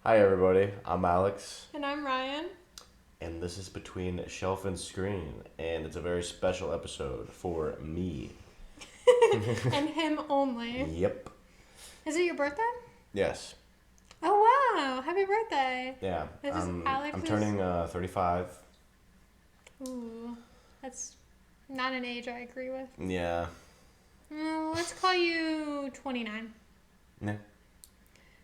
Hi everybody, I'm Alex, And I'm Ryan. and this is Between Shelf and Screen, and it's a very special episode for me. And him only. Yep. Is it your birthday? Yes. Oh wow! Happy birthday! Yeah. This is I'm Alex's. turning 35. Ooh, that's not an age I agree with. Yeah. Let's call you 29. Yeah.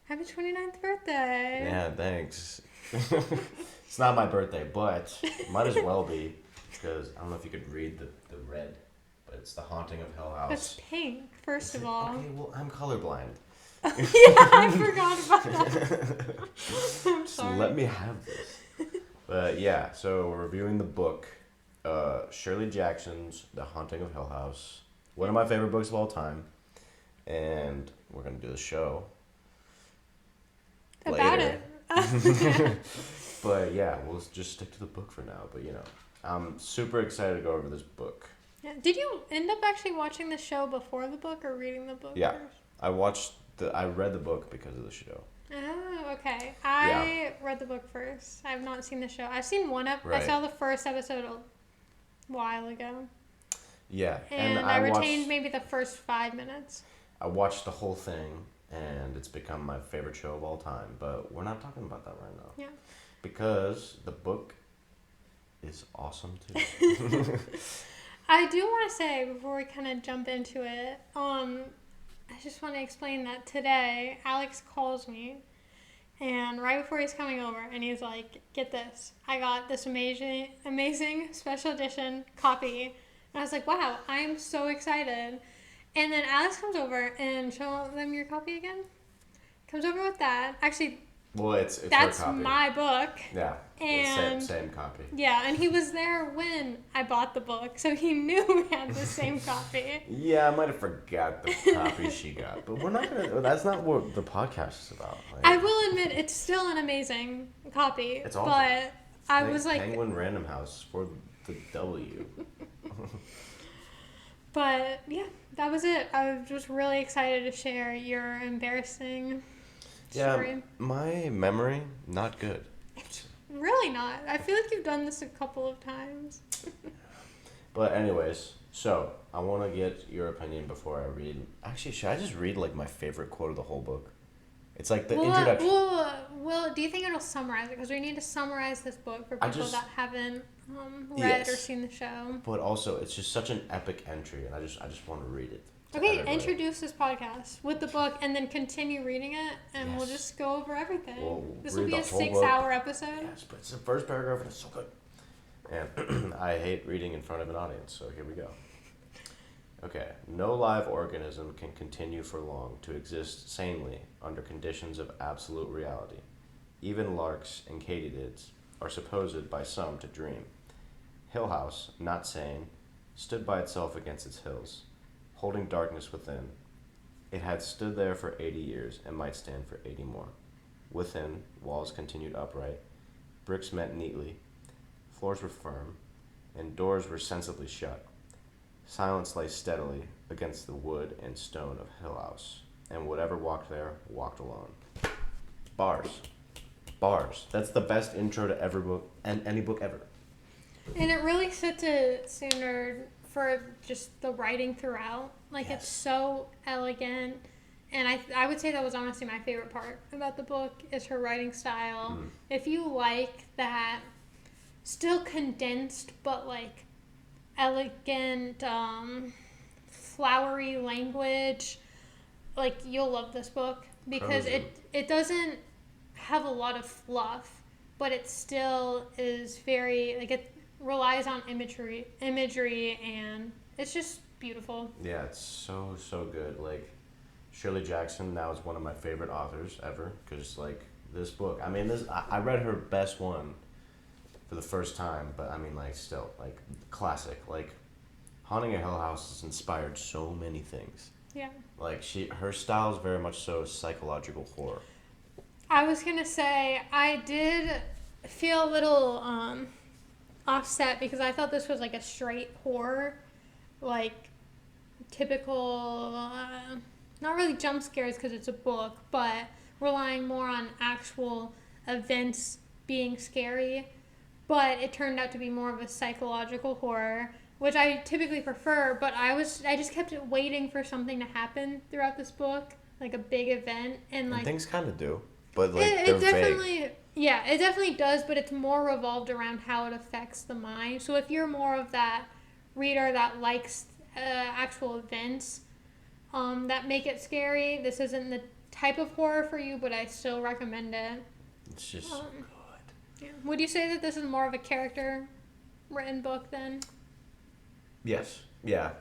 Happy 29th birthday! Yeah, thanks. It's not my birthday, but might as well be, because I don't know if you could read the red, but it's The Haunting of Hill That's House. pink, first Is of it? all. Okay, well, I'm colorblind. Yeah, I forgot about that. I'm Just sorry. let me have this. But yeah, so we're reviewing the book, Shirley Jackson's The Haunting of Hill House. One of my favorite books of all time. And we're going to do the show About later. it. But yeah, we'll just stick to the book for now. But I'm super excited to go over this book. Yeah. Did you end up actually watching the show before the book or reading the book Yeah. first? I read the book because of the show. Oh, okay. I read the book first. I've not seen the show. I've seen one I Right. saw the first episode a while ago. Yeah. And I retained maybe the first 5 minutes. I watched the whole thing, and it's become my favorite show of all time. But we're not talking about that right now. Yeah. Because the book is awesome too. I do want to say, before we kind of jump into it, I just want to explain that today, Alex calls me, and right before he's coming over, and he's like, get this, I got this amazing special edition copy. And I was like, wow, I am so excited. And then Alex comes over and show them your copy again. Comes over with that. Actually, Well, it's that's her copy. my book. Yeah. And Same copy. yeah, and he was there when I bought the book, so he knew we had the same copy. Yeah, I might have forgot the copy she got, but we're not gonna. That's not what the podcast is about. Like, I will admit it's still an amazing copy. It's awesome. But I was like, Penguin Random House for the W. but yeah, that was it. I was just really excited to share your embarrassing story. Yeah, my memory not good. Really not. I feel like you've done this a couple of times. But anyways, so I want to get your opinion before I read. Actually, should I just read like my favorite quote of the whole book? It's like the introduction. Well, do you think it'll summarize it? Because we need to summarize this book for people that haven't read or seen the show. But also, it's just such an epic entry, and I just want to read it. Okay, introduce this podcast with the book and then continue reading it, and we'll just go over everything. This will be a 6-hour episode. Yes, but it's the first paragraph, and it's so good. And I hate reading in front of an audience, so here we go. Okay. No live organism can continue for long to exist sanely under conditions of absolute reality. Even larks and katydids are supposed by some to dream. Hill House, not sane, stood by itself against its hills, holding darkness within. It had stood there for 80 years and might stand for 80 more. Within, walls continued upright, bricks met neatly, floors were firm, and doors were sensibly shut. Silence lay steadily against the wood and stone of Hill House, and whatever walked there walked alone. Bars. Bars. That's the best intro to every book, and any book ever. And it really sets a standard for just the writing throughout. Like, it's so elegant. And I would say that was honestly my favorite part about the book is her writing style. If you like that still condensed but like elegant, flowery language, like, you'll love this book because it doesn't have a lot of fluff, but it still is very, like, it relies on imagery, and it's just beautiful. Yeah, it's so good. Like, Shirley Jackson now is one of my favorite authors ever, because like this book, I mean, I read her best one for the first time, but I mean, like, still, like, classic. Like, Haunting a Hill House has inspired so many things. Yeah. Like, her style is very much so psychological horror. I was gonna say I did feel a little offset because I thought this was like a straight horror, like typical, not really jump scares because it's a book, but relying more on actual events being scary, but it turned out to be more of a psychological horror, which I typically prefer, but I just kept waiting for something to happen throughout this book, like a big event, and like things kind of do, but like it they're definitely vague. yeah, it definitely does, but it's more revolved around how it affects the mind. So if you're more of that reader that likes actual events that make it scary, this isn't the type of horror for you, but I still recommend it. It's just so good. Yeah. Would you say that this is more of a character written book then? Yes. Yeah.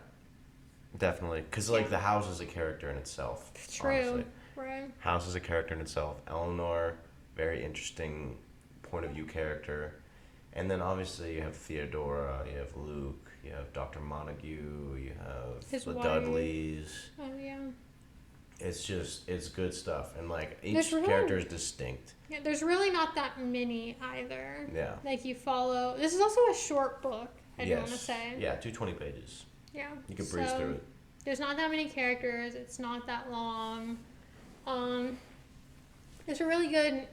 Definitely. Because, like, the house is a character in itself. True. Honestly. Right. House is a character in itself. Eleanor, very interesting point of view character. And then, obviously, you have Theodora, you have Luke, you have Dr. Montague, you have His the wife. Dudleys. Oh, yeah. It's good stuff. And, like, each There's really- character is distinct. Yeah, there's really not that many either. Yeah. Like, you follow... This is also a short book, I do want to say. Yeah, 220 pages. Yeah. You can breeze through it. There's not that many characters. It's not that long. It's a really good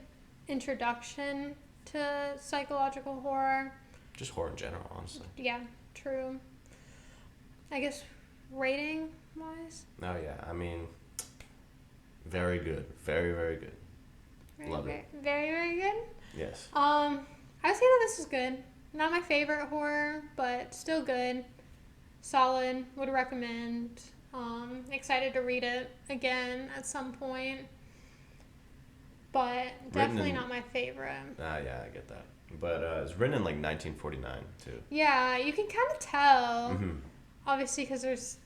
introduction to psychological horror. Just horror in general, honestly. Yeah, true. I guess rating-wise? Oh, yeah. I mean, very good. Very, very good. Love it. Very, very good. Yes. I would say that this is good. Not my favorite horror, but still good. Solid. Would recommend. Excited to read it again at some point. But definitely not my favorite. Yeah, I get that. But it's written in like 1949 too. Yeah, you can kind of tell. Mm-hmm. Obviously, because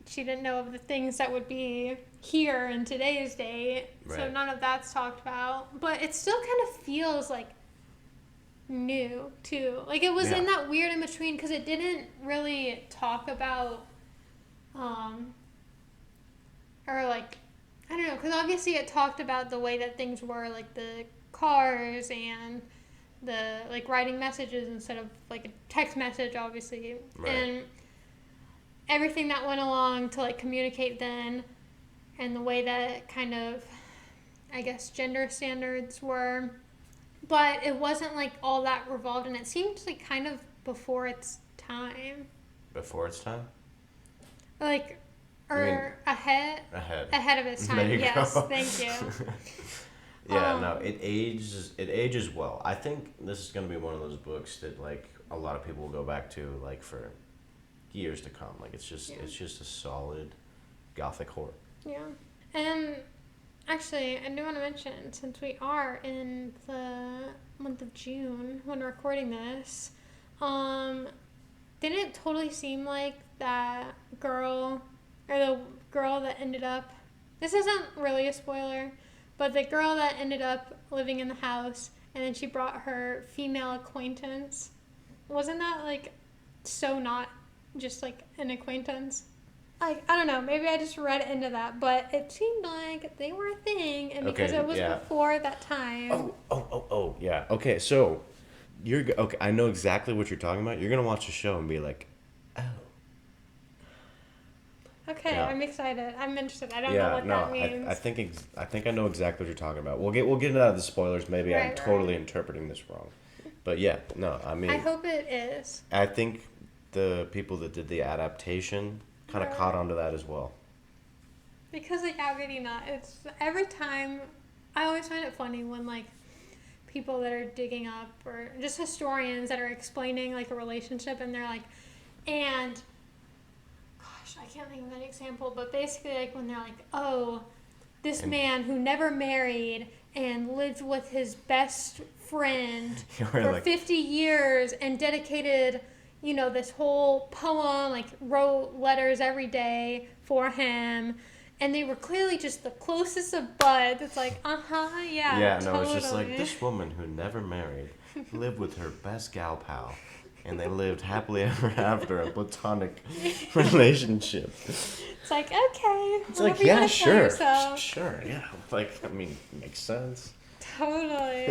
she didn't know of the things that would be here in today's day. Right. So none of that's talked about. But it still kind of feels like new too. Like it was in that weird in between because it didn't really talk about or like I don't know, because obviously it talked about the way that things were, like the cars and the like writing messages instead of like a text message, obviously. Right. And everything that went along to like communicate then, and the way that kind of, I guess, gender standards were. But it wasn't like all that revolved, and it seemed like kind of before its time. Before its time? Like, or ahead of its time. There you Yes, go. thank you. Yeah, no, it ages well. I think this is gonna be one of those books that like a lot of people will go back to like for years to come. Like it's just a solid gothic horror. Yeah. And actually, I do want to mention, since we are in the month of June when recording this, didn't it totally seem like that girl, or the girl that ended up, this isn't really a spoiler, but the girl that ended up living in the house and then she brought her female acquaintance, wasn't that like so not just like an acquaintance? Like, I don't know, maybe I just read into that, but it seemed like they were a thing, and because it was before that time. Oh, yeah. Okay, so okay. I know exactly what you're talking about. You're gonna watch the show and be like, oh. Okay, Yeah. I'm excited. I'm interested. I don't know what that means. I think I know exactly what you're talking about. We'll get into that, the spoilers. Maybe I'm totally interpreting this wrong, but yeah, no. I mean, I hope it is. I think the people that did the adaptation kind of caught onto that as well. Because like, how could you not? It's every time. I always find it funny when like people that are digging up, or just historians that are explaining like a relationship, and they're like, and gosh, I can't think of an example, but basically like when they're like, oh, this man who never married and lived with his best friend for like 50 years and dedicated, you know, this whole poem, like wrote letters every day for him, and they were clearly just the closest of buds. It's like, yeah, yeah, no, totally. It's just like this woman who never married lived with her best gal pal, and they lived happily ever after, a platonic relationship. It's like, okay. It's like, yeah, sure, yeah. Like, I mean, makes sense. Totally.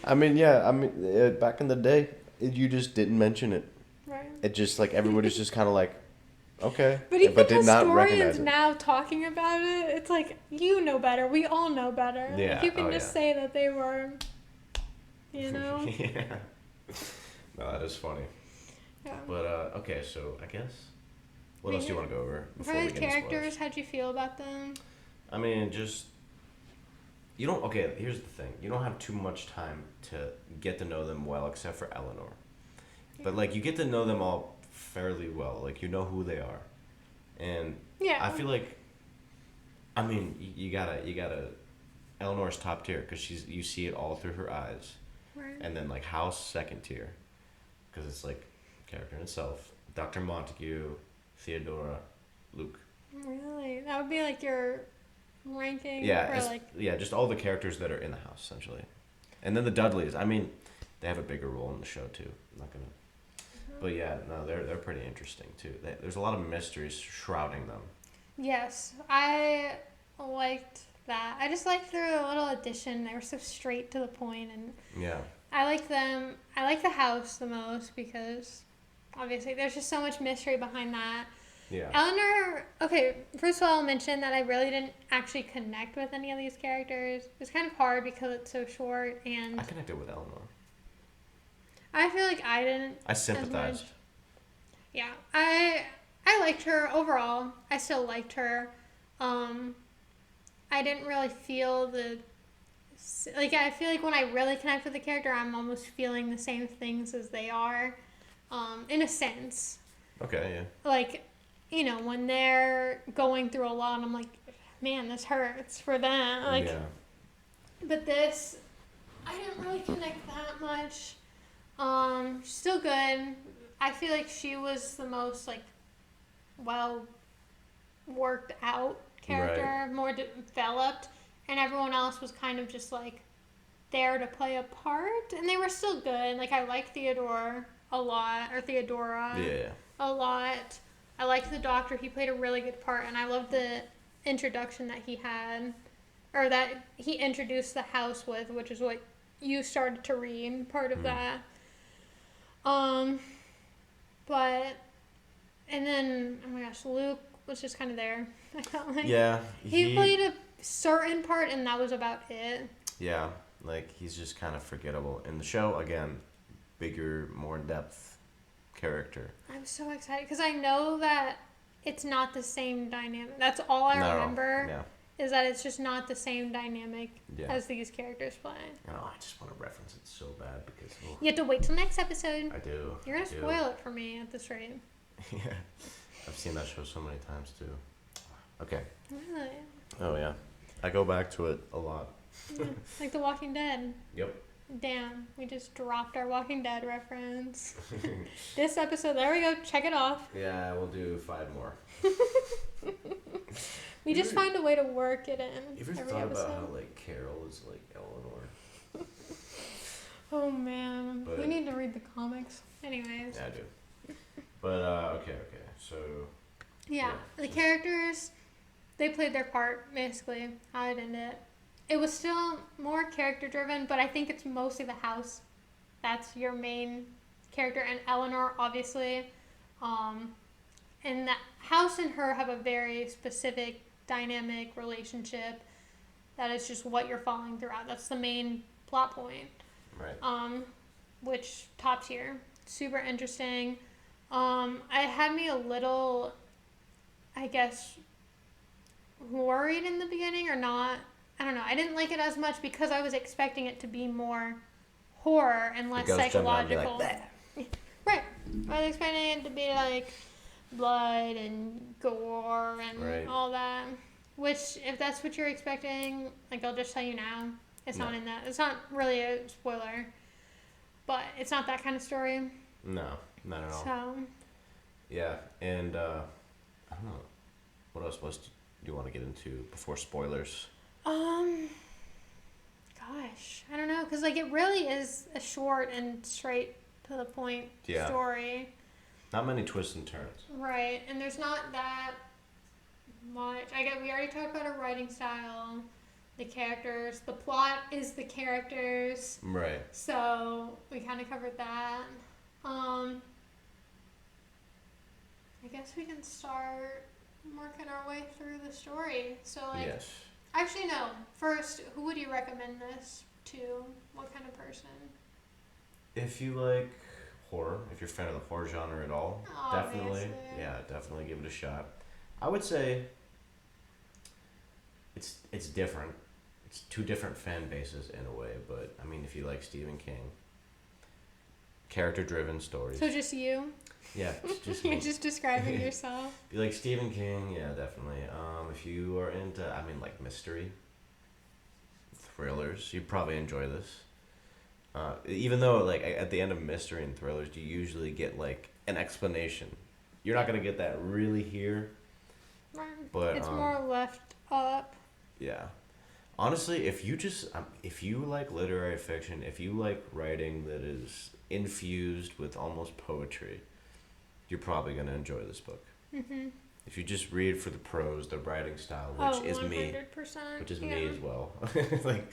Yeah. Back in the day, you just didn't mention it. Right. It just like everybody's just kind of like, Okay. But even did not recognize historians it. now talking about it, it's like, you know better. We all know better. Yeah. Like, you can Oh, just yeah. say that they were, you know? Yeah. No, that is funny. Yeah. But, okay, so I guess... What I else mean, do you want to go over For before we those get into characters, spoilers? how'd you feel about them? I mean, just... You don't... Okay, here's the thing. You don't have too much time to get to know them well, except for Eleanor. But, like, you get to know them all fairly well. Like, you know who they are. And Yeah. I feel like... I mean, you gotta... Eleanor's top tier, because you see it all through her eyes. Right. And then, like, House, second tier. Because it's, like, character in itself. Dr. Montague, Theodora, Luke. Really? That would be like your ranking? Yeah, For like... yeah, just all the characters that are in the house, essentially. And then the Dudleys. I mean, they have a bigger role in the show, too. I'm not gonna... But yeah, no, they're pretty interesting, too. There's a lot of mysteries shrouding them. Yes. I liked that. I just liked their little addition. They were so straight to the point, and Yeah. I like them. I like the house the most because obviously there's just so much mystery behind that. Yeah. Eleanor, okay, first of all, I'll mention that I really didn't actually connect with any of these characters. It's kind of hard because it's so short, and I connected with Eleanor. I feel like I didn't. I sympathized. Yeah, I liked her overall. I still liked her. I didn't really feel I feel like when I really connect with the character, I'm almost feeling the same things as they are, in a sense. Okay, yeah. Like, you know, when they're going through a lot, I'm like, man, this hurts for them. Like, yeah. But this, I didn't really connect that much. Still good. I feel like she was the most, like, well worked out character, more developed, and everyone else was kind of just, like, there to play a part, and they were still good. Like, I like Theodora a lot. Yeah. A lot. I liked the doctor. He played a really good part, and I loved the introduction that he had, or that he introduced the house with, which is what you started to read, part of that. But, and then, oh my gosh, Luke was just kind of there. I felt like he played a certain part, and that was about it. Yeah, like, he's just kind of forgettable. In the show, again, bigger, more in-depth character. I'm so excited, because I know that it's not the same dynamic. That's all I remember. Yeah. Is that it's just not the same dynamic as these characters play. I just want to reference it so bad because... Oh, You have to wait till next episode. I do. You're going to spoil it for me at this rate. Yeah. I've seen that show so many times, too. Okay. Really? Oh, yeah. I go back to it a lot. Yeah. Like The Walking Dead. Yep. Damn, we just dropped our Walking Dead reference. This episode, there we go, check it off. Yeah, we'll do 5 more. We just find a way to work it in. You ever every thought episode. about how, like, Carol is like Eleanor? Oh man, But- we need to read the comics. Anyways. Yeah, I do. But, okay. So, Yeah, the characters, they played their part, basically, how I'd end it. It was still more character driven, but I think it's mostly the house. That's your main character, and Eleanor, obviously. And the house and her have a very specific dynamic relationship that is just what you're following throughout. That's the main plot point. right. Which top tier, super interesting. I had me a little, I guess, worried in the beginning or not. I don't know. I didn't like it as much because I was expecting it to be more horror and less psychological. Right. I was expecting it to be like blood and gore and all that. Which, if that's what you're expecting, like, I'll just tell you now, it's not in that. It's not really a spoiler, but it's not that kind of story. No, not at all. So. Yeah, and I don't know. What else do you want to get into before spoilers? Gosh, I don't know, because, like, it really is a short and straight to the point story. Not many twists and turns. Right, and there's not that much. We already talked about our writing style, the characters. The plot is the characters. Right. So we kind of covered that. I guess we can start working our way through the story. So, like, Yes. actually, no. First, who would you recommend this to? What kind of person? If you like horror, if you're a fan of the horror genre at all, Obviously. definitely give it a shot. I would say it's different. It's two different fan bases in a way, but I mean, if you like Stephen King, character-driven stories. So just you? Yeah, it's just You're me. just describing yourself. If you like Stephen King, yeah, definitely. If you are into, I mean, like mystery, thrillers, you'd probably enjoy this. Even though, like, at the end of mystery and thrillers, you usually get like an explanation. You're not gonna get that really here, but It's more left up. yeah. Honestly, if you like literary fiction, if you like writing that is infused with almost poetry, you're probably gonna enjoy this book. Mm-hmm. If you just read for the prose, the writing style, which is 100%. me, which is me as well. Like,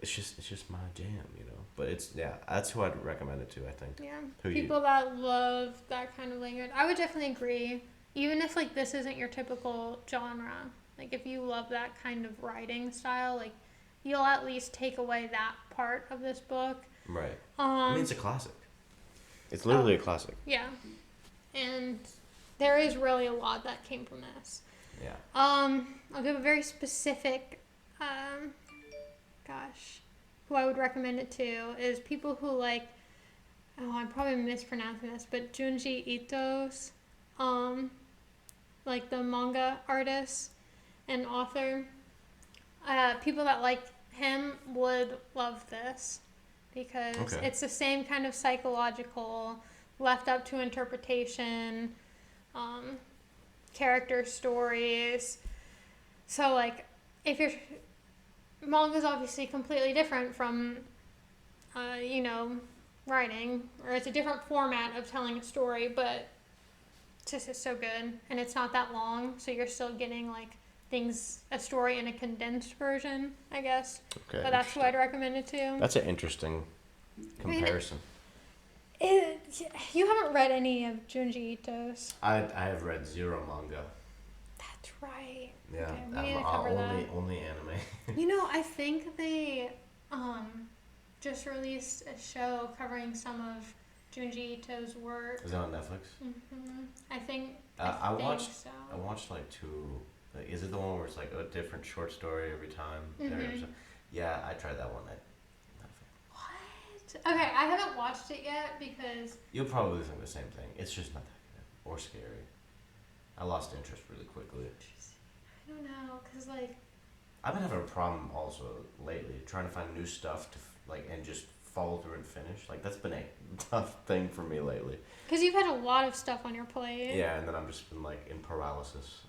it's just my jam, you know. But that's who I'd recommend it to. I think. Yeah. People that love that kind of language, I would definitely agree. Even if like this isn't your typical genre, like if you love that kind of writing style, like you'll at least take away that part of this book. Right. I mean, it's a classic. It's literally a classic. Yeah. And there is really a lot that came from this. Yeah. I'll give a very specific, who I would recommend it to is people who like, I'm probably mispronouncing this, but Junji Ito's, like the manga artist and author. People that like him would love this because it's the same kind of psychological, left up to interpretation, character stories. So like, if your manga's obviously completely different from, writing, or it's a different format of telling a story, but it's just so good, and it's not that long, so you're still getting like a story in a condensed version, I guess. Okay. But that's what I'd recommend it to. That's an interesting comparison. You haven't read any of Junji Ito's. I have read zero manga. That's right. Yeah, okay, we need to cover only anime. I think they just released a show covering some of Junji Ito's work. Is it on Netflix? Mm-hmm. I think watched so. I watched like two. Like, is it the one where it's like a different short story every time? Mm-hmm. Every episode? Yeah, I tried that one. What? Okay, I haven't watched it yet because You'll probably think the same thing. It's just not that good or scary. I lost interest really quickly. I don't know, cause like I've been having a problem also lately trying to find new stuff to and just follow through and finish. Like that's been a tough thing for me lately. Cause you've had a lot of stuff on your plate. Yeah, and then I've just been like in paralysis.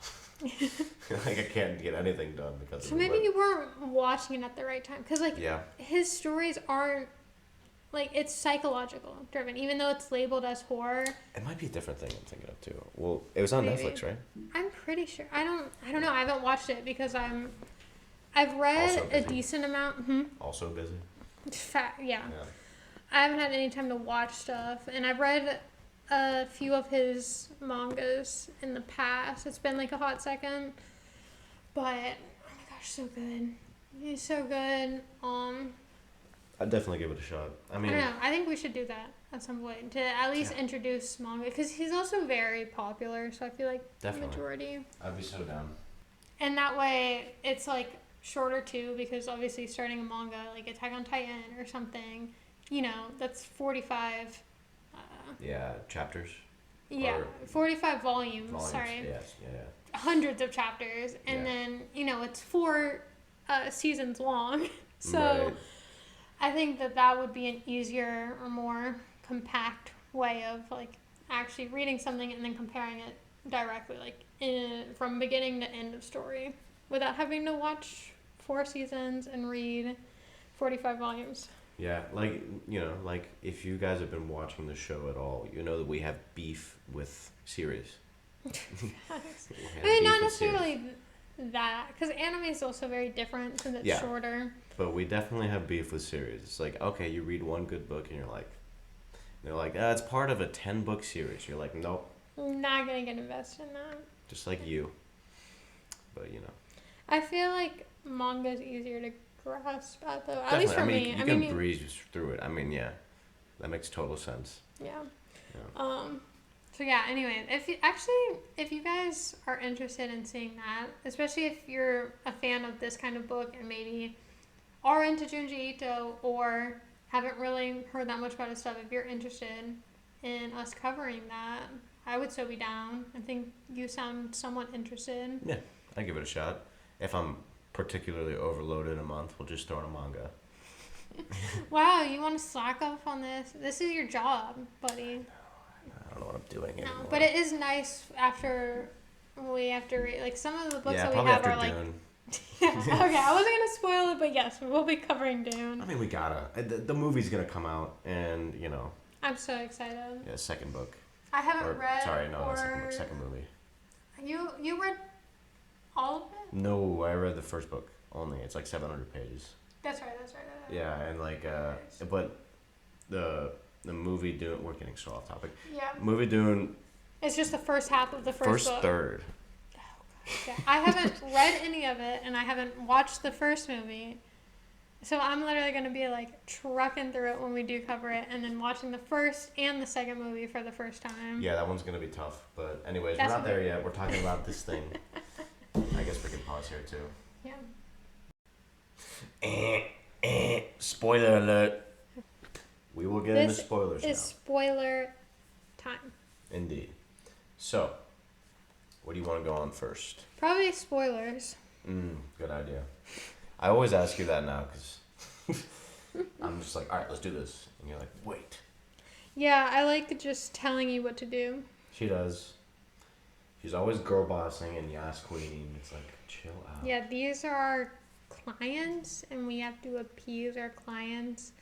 Like I can't get anything done because. So maybe you weren't watching it at the right time, cause like his stories aren't like it's psychological driven, even though it's labeled as horror. It might be a different thing I'm thinking of too. Well, it was on Netflix, right? I'm pretty sure. I don't know. I haven't watched it because I've read a decent amount. Also busy. Yeah. I haven't had any time to watch stuff, and I've read a few of his mangas in the past. It's been like a hot second, but oh my gosh, so good. He's so good. I'd definitely give it a shot. I mean, I don't know. I think we should do that at some point to at least introduce manga because he's also very popular. So I feel like the majority. I'd be so down. And that way, it's like shorter too because obviously starting a manga like Attack on Titan or something, that's 45. Chapters. Yeah, 45 volumes. Sorry. Yes. Yeah. Hundreds of chapters, and then it's 4 seasons long. So. Right. I think that would be an easier or more compact way of like actually reading something and then comparing it directly, like from beginning to end of story, without having to watch 4 seasons and read 45 volumes. Yeah, like if you guys have been watching the show at all, you know that we have beef with series. I mean, not necessarily that, because anime is also very different since it's shorter. But we definitely have beef with series. It's like, okay, you read one good book and they're like, it's part of a 10-book series. You're like, nope, I'm not gonna get invested in that. Just like you. But, I feel like manga's easier to grasp at, though. At Definitely. least for me. You can breeze through it. I mean, yeah. That makes total sense. Yeah. Yeah. So yeah, anyway, if you guys are interested in seeing that, especially if you're a fan of this kind of book and maybe are into Junji Ito or haven't really heard that much about his stuff, if you're interested in us covering that, I would so be down. I think you sound somewhat interested. Yeah, I'd give it a shot. If I'm particularly overloaded a month, we'll just throw in a manga. Wow, you want to slack off on this? This is your job, buddy. I don't know what I'm doing anymore. No, but it is nice after we have to read. Like, some of the books that we probably have after are like... Dune. Yeah, okay, I wasn't going to spoil it, but yes, we will be covering Dune. I mean, we gotta. The movie's gonna come out, and, I'm so excited. Yeah, second book. I haven't read... Sorry, no, not second book, second movie. You read all of it? No, I read the first book only. It's like 700 pages. That's right. Yeah, and but the movie Dune, we're getting so off topic. Yeah. Movie Dune. It's just the first half of the first book. First third. Oh, God. Yeah. I haven't read any of it, and I haven't watched the first movie. So I'm literally going to be like trucking through it when we do cover it, and then watching the first and the second movie for the first time. Yeah, that one's going to be tough. But anyways, we're not there yet. We're talking about this thing. I guess we can pause here too. Yeah. Spoiler alert. We will get into spoilers now. This is spoiler time. Indeed. So, what do you want to go on first? Probably spoilers. Good idea. I always ask you that now because I'm just like, all right, let's do this. And you're like, wait. Yeah, I like just telling you what to do. She does. She's always girl bossing and yes queen. It's like, chill out. Yeah, these are our clients, and we have to appease our clients.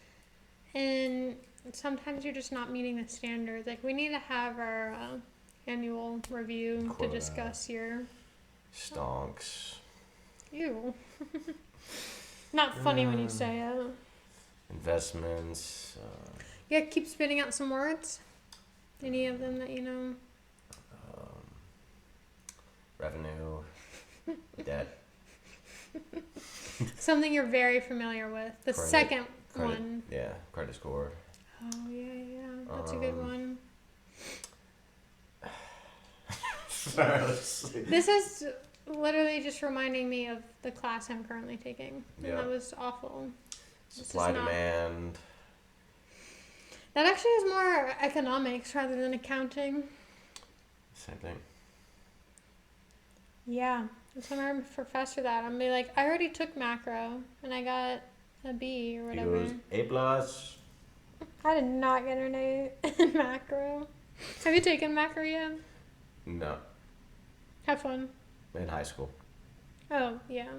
And sometimes you're just not meeting the standards. Like, we need to have our annual review to discuss your... Stonks. Ew. Not funny when you say it. Investments. Yeah, keep spitting out some words. Any of them that you know? Revenue. Debt. Something you're very familiar with. The second one. Yeah, credit score. Oh, yeah. That's a good one. Sorry, let's see. This is literally just reminding me of the class I'm currently taking. And that was awful. Supply, demand. That actually is more economics rather than accounting. Same thing. Yeah. That's when our professor that. I'm be like, I already took macro and I got a B or whatever. He goes, A+. I did not get an A in macro. Have you taken macro yet? No. Have fun. In high school. Oh, yeah.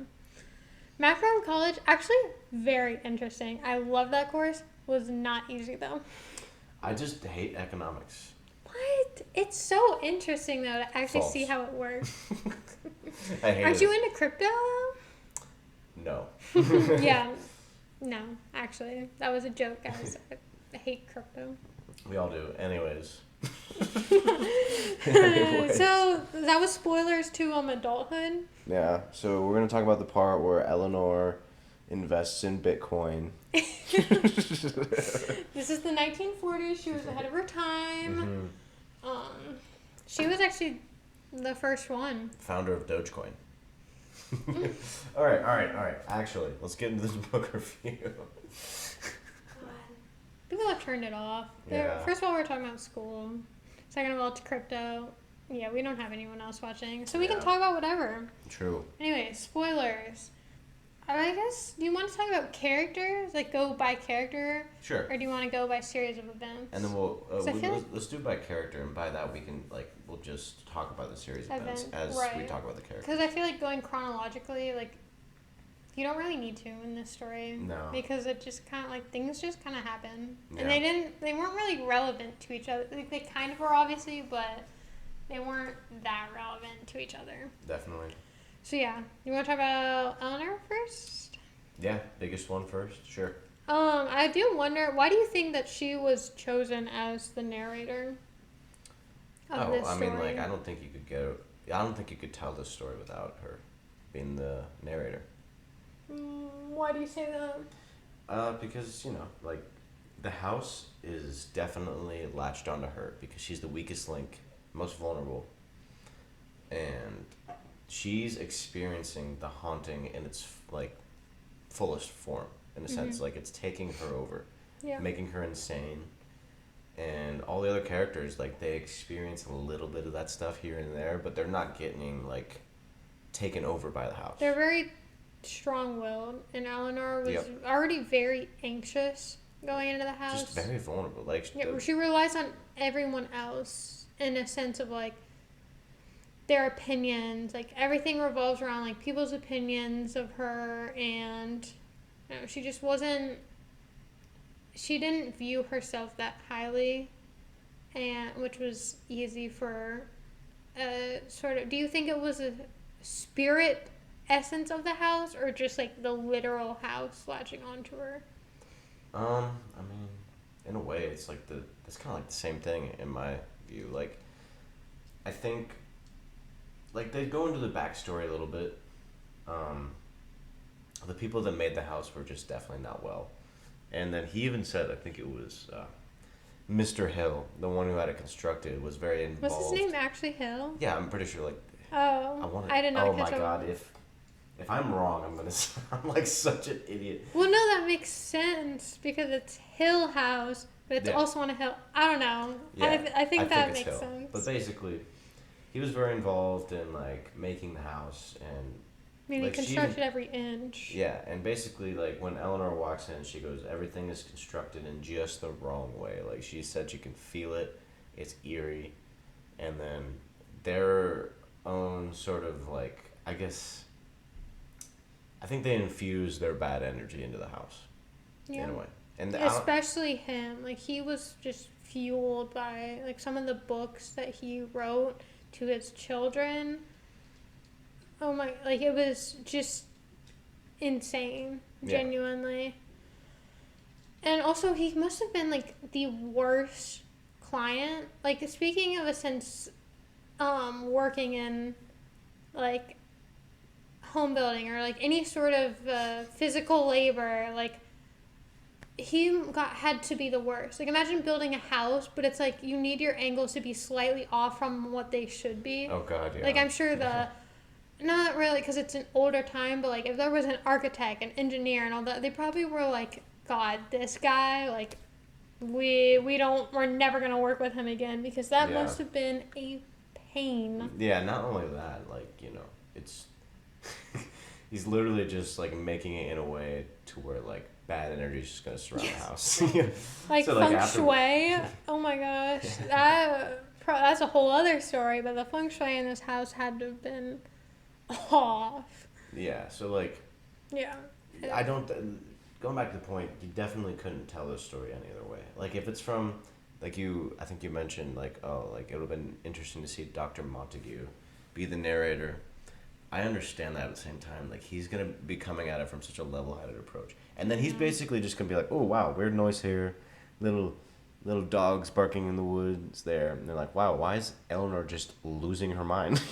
Macro in college, actually very interesting. I love that course. Was not easy, though. I just hate economics. What? It's so interesting, though, to actually see how it works. I hate Aren't you into crypto? No. Yeah. No, actually. That was a joke, guys. I hate crypto. We all do. Anyways. So, that was spoilers to adulthood. Yeah, so we're going to talk about the part where Eleanor invests in Bitcoin. This is the 1940s. She was ahead of her time. Mm-hmm. She was actually the first one. Founder of Dogecoin. All right. Actually, let's get into this book review. People have turned it off. Yeah. First of all, we're talking about school. Second of all, it's crypto. Yeah, we don't have anyone else watching, so we can talk about whatever. True. Anyway, spoilers. I guess, do you want to talk about characters? Like, go by character? Sure. Or do you want to go by series of events? And then let's do by character, and by that we can, we'll just talk about the series of events as we talk about the characters. Because I feel like going chronologically, you don't really need to in this story. No. Because it just kind of, things just kind of happen. Yeah. And they weren't really relevant to each other. They kind of were, obviously, but they weren't that relevant to each other. Definitely. So, yeah. You want to talk about Eleanor first? Yeah, biggest one first. Sure. I do wonder, why do you think that she was chosen as the narrator of this I story. mean, like, I don't think you could tell this story without her being the narrator. Why do you say that? Because, like, the house is definitely latched onto her because she's the weakest link, most vulnerable, and she's experiencing the haunting in its, like, fullest form, in a sense. Like, it's taking her over, making her insane, and all the other characters, like, they experience a little bit of that stuff here and there, but they're not getting, like, taken over by the house. They're very strong-willed, and Eleanor was already very anxious going into the house. Just very vulnerable. Like, she relies on everyone else in a sense of, like, their opinions. Like, everything revolves around, like, people's opinions of her, and she just wasn't... She didn't view herself that highly, and which was easy for sort of... Do you think it was a spirit essence of the house, or just, like, the literal house latching onto her? I mean, in a way, it's like it's kind of like the same thing in my view. Like, I think, like, they go into the backstory a little bit. The people that made the house were just definitely not well, and then he even said, I think it was Mr. Hill, the one who had it constructed, was very involved. Was his name actually Hill? Yeah, I'm pretty sure. Like, I did not catch my on. God, if I'm wrong, I'm gonna sound like such an idiot. Well, no, that makes sense because it's Hill House, but it's also on a hill. I don't know. Yeah, I think that it's makes Hill. sense. But basically, he was very involved in, like, making the house, and I mean, like, he constructed every inch. Yeah, and basically, like, when Eleanor walks in, she goes, everything is constructed in just the wrong way. Like, she said, you can feel it. It's eerie, and then their own sort of, like, I think they infuse their bad energy into the house, in a way. And especially him. Like, he was just fueled by, like, some of the books that he wrote to his children. Oh my, like, it was just insane, genuinely. And also, he must have been, like, the worst client. Like, speaking of a sense, working in, like, home building or, like, any sort of physical labor, like, he had to be the worst. Like, imagine building a house, but it's like you need your angles to be slightly off from what they should be. Oh God, yeah. Like, I'm sure not really, because it's an older time, but, like, if there was an architect, an engineer, and all that, they probably were like, God, this guy, like, we're never gonna work with him again, because that must have been a pain. Yeah, not only that, like, it's he's literally just, like, making it in a way to where, like, bad energy is just gonna surround the house. Like, so, feng shui. Oh my gosh, that's a whole other story. But the feng shui in this house had to have been off. Yeah. So, like. Yeah. I don't. Going back to the point, you definitely couldn't tell this story any other way. Like, if it's from, like, I think you mentioned, like, like, it would have been interesting to see Dr. Montague be the narrator. I understand that at the same time. Like, he's going to be coming at it from such a level-headed approach. And then he's basically just going to be like, oh, wow, weird noise here. Little dogs barking in the woods there. And they're like, wow, why is Eleanor just losing her mind?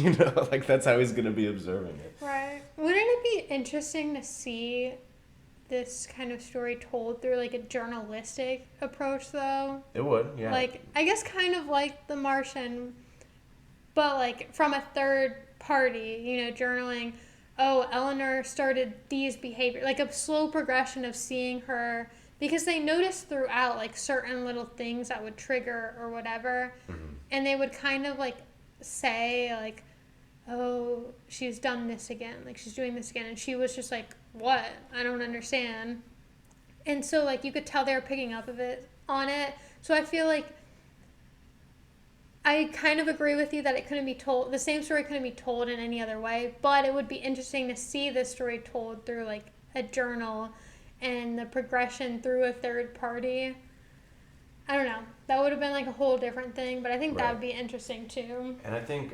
Like, that's how he's going to be observing it. Right. Wouldn't it be interesting to see this kind of story told through, like, a journalistic approach, though? It would, yeah. Like, I guess kind of like The Martian, but, like, from a third party, journaling, oh, Eleanor started these behaviors, like a slow progression of seeing her, because they noticed throughout, like, certain little things that would trigger or whatever, and they would kind of, like, say, like, oh, she's done this again, like, she's doing this again, and she was just like, what? I don't understand. And so, like, you could tell they were picking up on it, so I feel like I kind of agree with you that it couldn't be told, the same story couldn't be told in any other way, but it would be interesting to see this story told through, like, a journal and the progression through a third party. I don't know. That would have been, like, a whole different thing, but I think that would be interesting, too. And I think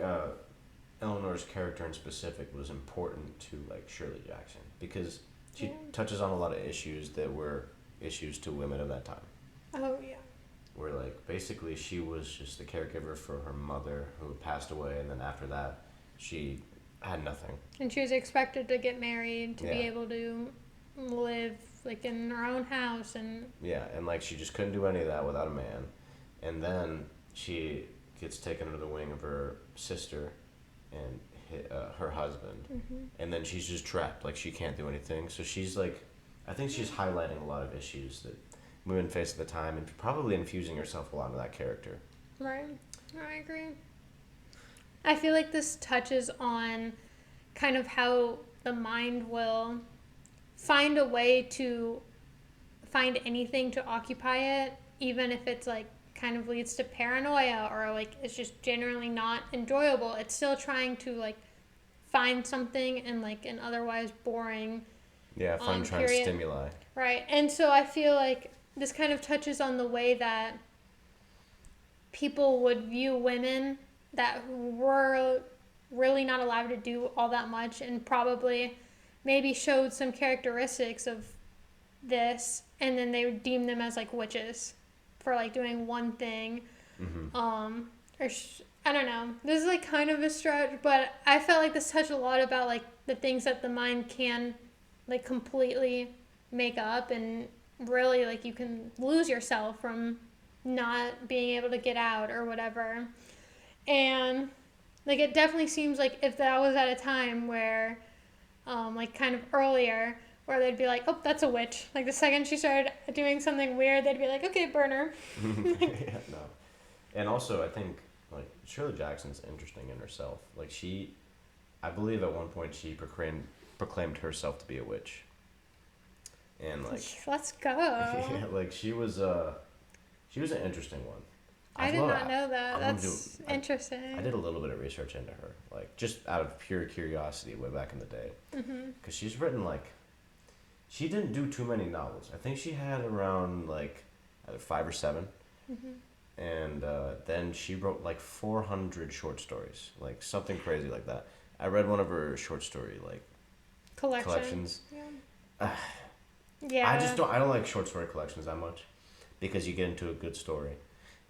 Eleanor's character in specific was important to, like, Shirley Jackson, because she touches on a lot of issues that were issues to women of that time. Oh, yeah. where like basically she was just the caregiver for her mother who passed away, and then after that she had nothing. And she was expected to get married to be Yeah. able to live like in her own house and Yeah, and like she just couldn't do any of that without a man. And then she gets taken under the wing of her sister and her husband. And then she's just trapped. Like she can't do anything. So she's like, I think she's highlighting a lot of issues that women face at the time and probably infusing herself a lot into that character. right. I agree. I feel like this touches on kind of how the mind will find a way to find anything to occupy it, even if it's like kind of leads to paranoia or like it's just generally not enjoyable. It's still trying to like find something in like an otherwise boring Yeah, fun trying period. stimuli. Right. And so I feel like this kind of touches on the way that people would view women that were really not allowed to do all that much and probably maybe showed some characteristics of this, and then they would deem them as like witches for like doing one thing. I don't know, this is like kind of a stretch, but I felt like this touched a lot about like the things that the mind can like completely make up, and really like you can lose yourself from not being able to get out or whatever. And like it definitely seems like if that was at a time where like kind of earlier, where they'd be like, oh, that's a witch. Like the second she started doing something weird, they'd be like, okay, burn her. Yeah, no. And also, I think like Shirley Jackson's interesting in herself. Like I believe at one point she proclaimed herself to be a witch. And like, let's go. yeah, like she was an interesting one. I did not know that. That's interesting. I did a little bit of research into her, like just out of pure curiosity way back in the day. Because she's written like, she didn't do too many novels. I think she had around like either 5 or 7. And then she wrote like 400 short stories, like something crazy like that. I read one of her short story like collections. Yeah. I don't like short story collections that much, because you get into a good story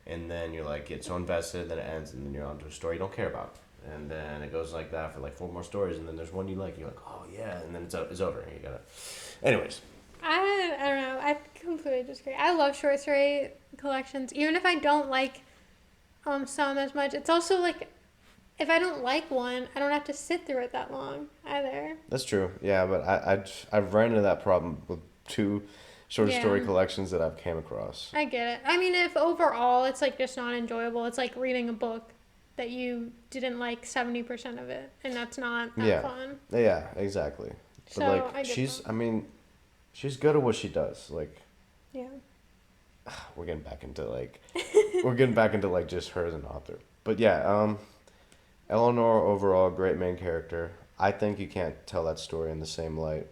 and then you're like, get so invested, then it ends, and then you're on to a story you don't care about, and then it goes like that for like 4 more stories, and then there's one you like, you're like, oh yeah, and then it's over, and you gotta, anyways. I don't know, I completely disagree. I love short story collections, even if I don't like some as much. It's also like, if I don't like one, I don't have to sit through it that long either. That's true, yeah, but I've run into that problem with 2 short story collections that I've came across. I get it. I mean, if overall it's like just not enjoyable, it's like reading a book that you didn't like 70% of it, and that's not that fun. Yeah, exactly. But So, like she's good at what she does. Like, yeah. we're getting back into like just her as an author. But yeah, Eleanor overall great main character. I think you can't tell that story in the same light,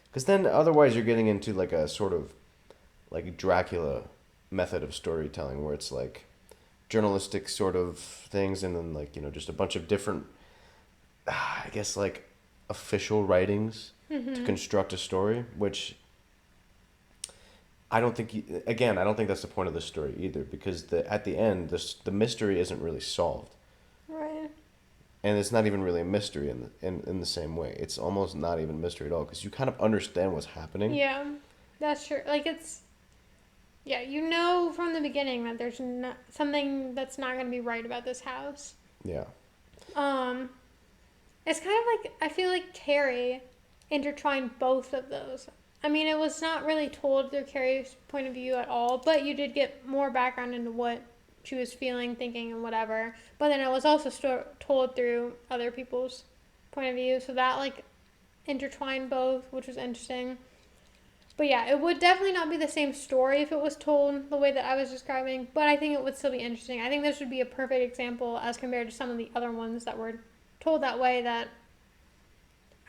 because then otherwise you're getting into like a sort of like Dracula method of storytelling, where it's like journalistic sort of things, and then like, you know, just a bunch of different I guess like official writings to construct a story, which I don't think that's the point of the story either, because at the end the mystery isn't really solved. Right. And it's not even really a mystery in the same way. It's almost not even a mystery at all, because you kind of understand what's happening. Yeah, that's true. Like you know from the beginning that there's something that's not going to be right about this house. Yeah. It's kind of like, I feel like Carrie intertwined both of those. I mean, it was not really told through Carrie's point of view at all, but you did get more background into what she was feeling, thinking, and whatever. But then it was also told through other people's point of view, so that like intertwined both, which was interesting. But yeah, it would definitely not be the same story if it was told the way that I was describing, but I think it would still be interesting. I think this would be a perfect example as compared to some of the other ones that were told that way, that,